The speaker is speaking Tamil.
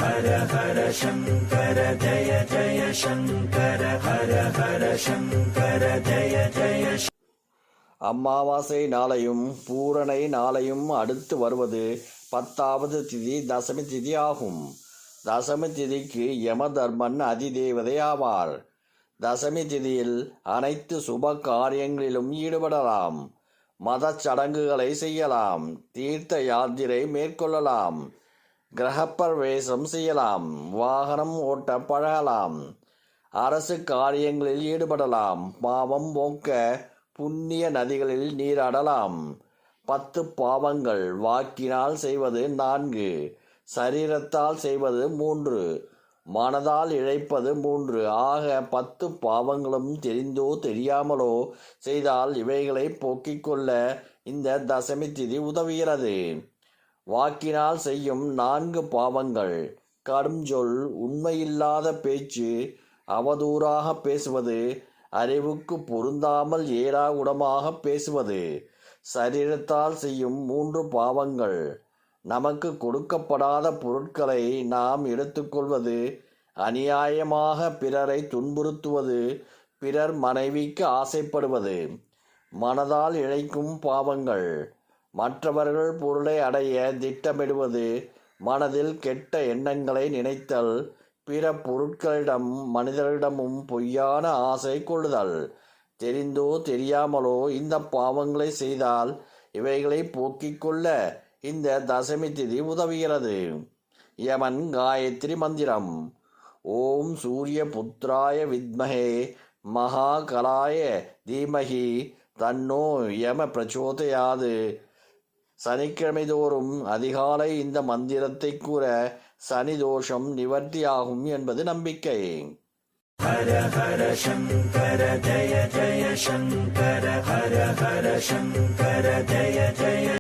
ஹர ஹர சங்கர ஜய ஜய சங்கர ஹர ஹர சங்கர ஜய ஜய. அமாவாசை நாளையும் பூரணை நாளையும் அடுத்து வருவது 10வது திதி தசமி திதி ஆகும். தசமி திதிக்கு யமதர்மன் அதிதேவதை ஆவார். தசமி திதியில் அனைத்து சுப காரியங்களிலும் ஈடுபடலாம். மத சடங்குகளை செய்யலாம். தீர்த்த யாத்திரை மேற்கொள்ளலாம். கிரகப்பிரவேசம் செய்யலாம். வாகனம் ஓட்ட பழகலாம். அரசு காரியங்களில் ஈடுபடலாம். பாவம் போக்க புண்ணிய நதிகளில் நீராடலாம். 10 பாவங்கள் வாக்கினால் செய்வது 4, சரீரத்தால் செய்வது 3, மனதால் இழைப்பது 3 ஆக 10 பாவங்களும் தெரிந்தோ தெரியாமலோ செய்தால் இவைகளை போக்கிக் கொள்ள இந்த தசமி திதி உதவுகிறது. வாக்கினால் செய்யும் 4 பாவங்கள்: கடும் சொல், உண்மையில்லாத பேச்சு, அவதூறாக பேசுவது, அறிவுக்கு பொருந்தாமல் ஏடாகுடமாக பேசுவது. சரீரத்தால் செய்யும் 3 பாவங்கள்: நமக்கு கொடுக்கப்படாத பொருட்களை நாம் எடுத்துக்கொள்வது, அநியாயமாக பிறரை துன்புறுத்துவது, பிறர் மனைவிக்கு ஆசைப்படுவது. மனதால் இழைக்கும் பாவங்கள்: மற்றவர்கள் பொருளை அடைய திட்டமிடுவது, மனதில் கெட்ட எண்ணங்களை நினைத்தல், பிற பொருட்களிடம் மனிதர்களிடமும் பொய்யான ஆசை கொள்ளுதல். தெரிந்தோ தெரியாமலோ இந்த பாவங்களை செய்தால் இவைகளை போக்கிக் கொள்ள இந்த தசமி திதி உதவுகிறது. யமன் காயத்ரி மந்திரம்: ஓம் சூரிய புத்ராய வித்மஹே மகாகலாய தீமஹி தன்னோ யம பிரச்சோதயாது. சனிக்கிழமை தோறும் அதிகாலை இந்த மந்திரத்தை கூற சனி தோஷம் நிவர்த்தியாகும் என்பது நம்பிக்கை. ஹர ஹர சங்கர ஜய ஜய சங்கர ஹர ஹர சங்கர ஜய ஜய.